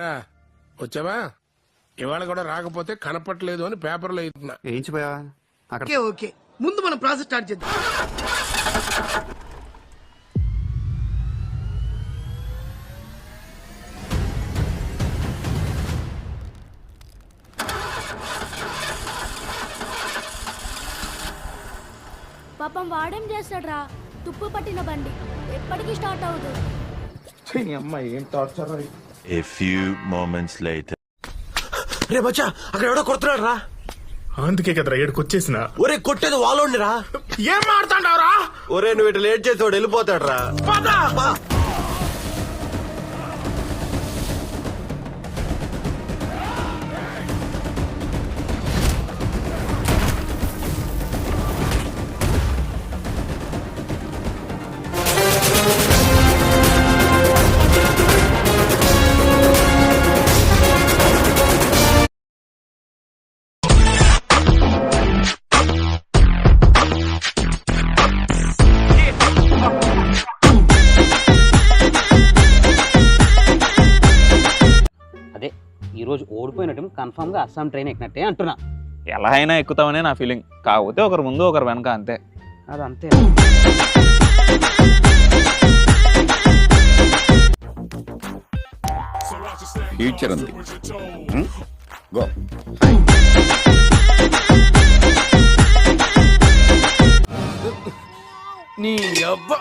రా వచ్చావా? ఇవాళ కూడా రాకపోతే కనపట్లేదు అని పేపర్లో ఇస్తున్నా. ఏంచిపోయా అక్కడ. ఓకే ఓకే, ముందు మనం ప్రాసెస్ స్టార్ట్ చేద్దాం. పాపం వాడేం చేస్తాడ్రా, తుప్పు పట్టిన బండి ఎప్పటికీ స్టార్ట్ అవ్వదు. A few moments later. రే బచ్చా, అక్కడ ఎవడో కొడుతున్నాడు రా. అందుకే కదరా ఏడుకొచ్చేసిన. ఒరే కొట్టేది వాళ్ళోండి రా. ఏం మాడుతాండవరా? ఒరే నువ్వు ఇటు లేట్ చేసి వాడు వెళ్ళిపోతాడు రా. అదే ఈరోజు ఓడిపోయినట్టు కన్ఫామ్గా అస్సాం ట్రైన్ ఎక్కినట్టే అంటున్నా. ఎలా అయినా ఎక్కుతామనే నా ఫీలింగ్. కాకపోతే ఒకరు ముందు ఒకరు వెనక అంతే. అది అంతే. ఫ్యూచర్ ఉంది. గో. నీ అబ్బా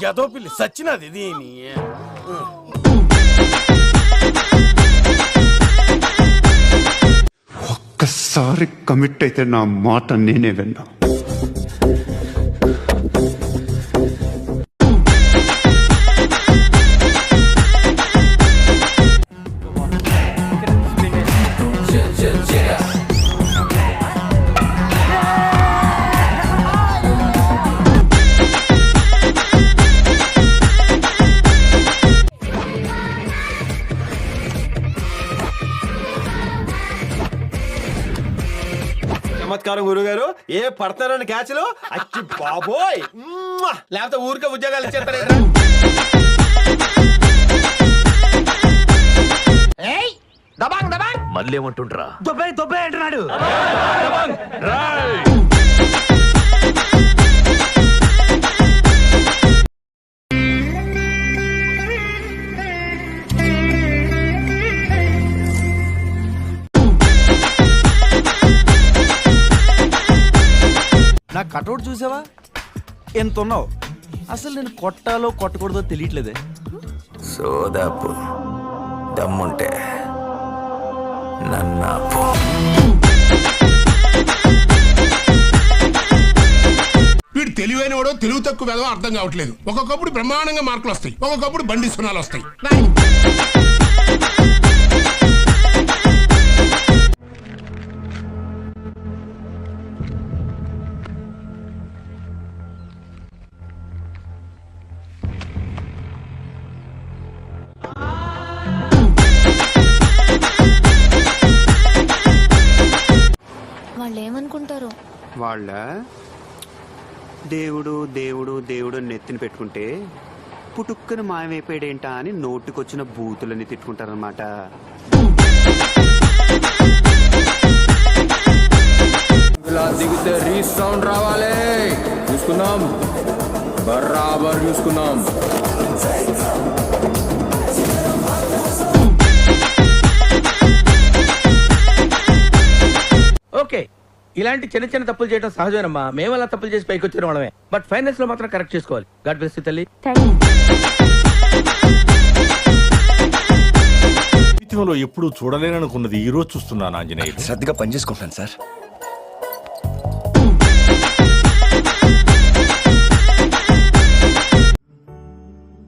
ఎదో పిల్లి సచ్చినది దీని. ఒక్కసారి కమిట్ అయితే నా మాట నేనే విన్నా. చమత్కారం గురుగారు. ఏ పడతారని క్యాచ్లు అచ్చి బాబోయ్. లేకపోతే ఊరికే ఉద్యోగాలు ఇచ్చేస్తారా? మళ్ళీ ఏమంటుండ్రా? దొబ్బే అంటున్నాడు. నా కటౌట్ చూసావా? ఎంత ఉన్నావు? అసలు నేను కొట్టాలో కొట్టకూడదో తెలియట్లేదే. సోదాపు దమ్ముంటే నన్నాపు. వీడు తెలివైన వాడో తెలుగు తక్కువ వేదో అర్థం కావట్లేదు. ఒక్కొక్కప్పుడు బ్రహ్మాండంగా మార్కులు వస్తాయి, ఒక్కొక్కప్పుడు బండి సున్నాలు వస్తాయి. వాళ్ళు ఏమనుకుంటారో. వాళ్ళ దేవుడు దేవుడు దేవుడు నెత్తిని పెట్టుకుంటే పుట్టుక్కను మాయమైపోయాడేంటా అని నోటికొచ్చిన బూతులని తిట్టుకుంటారనమాట. ఇలా దిగితే రీసౌండ్ రావాలి. చూసుకుందాం, బరాబర్ చూసుకుందాం. ఓకే, ఇలాంటి చిన్న చిన్న తప్పులు చేయడం సహజమేనమ్మా. మేము అలా తప్పులు చేసి పైకి వచ్చిన వాళ్ళమే. బట్ ఫైనల్స్ లో మాత్రం కరెక్ట్ చేసుకోవాలి. గాడ్ బ్లెస్ యు తల్లి. జీవితంలో ఎప్పుడు చూడలేననుకున్నది ఈ రోజు చూస్తున్నాను ఆంజనేయ. శ్రద్ధగా పని చేసుకుంటాను సార్.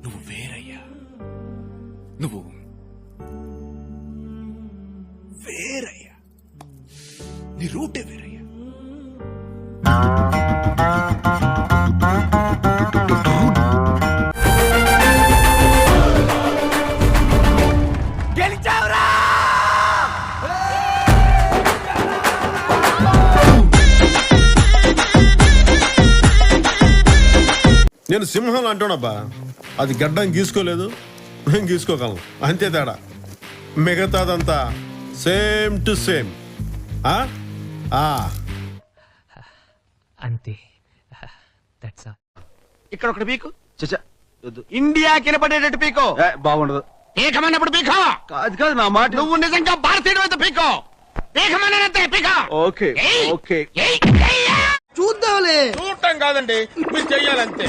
నువ్వు వేరయ్యా, నువ్వు వేరయ్యా, నీ రూటే వేరయ్యా. నేను సింహం అంటానబ్బా. అది గడ్డం గీసుకోలేదు, మేము గీసుకోగలం, అంతే తేడా. మిగతాదంతా సేమ్ టు సేమ్. అంతే. ఇక్కడ ఒకటి పీకు. చచ్చా వద్దు. ఇండియా కినపడేటట్టు పీకో. బాగుండదు. ఏకమన్నప్పుడు పీకో. కాదు కాదు నా మాట. నువ్వు నిజంగా భారతీయుడు అయితే పీకో. ఏకమన్నానంతే పీకో. Okay okay. చూద్దాంలే. చూడటం కాదండి, మీరు చెయ్యాలంతే.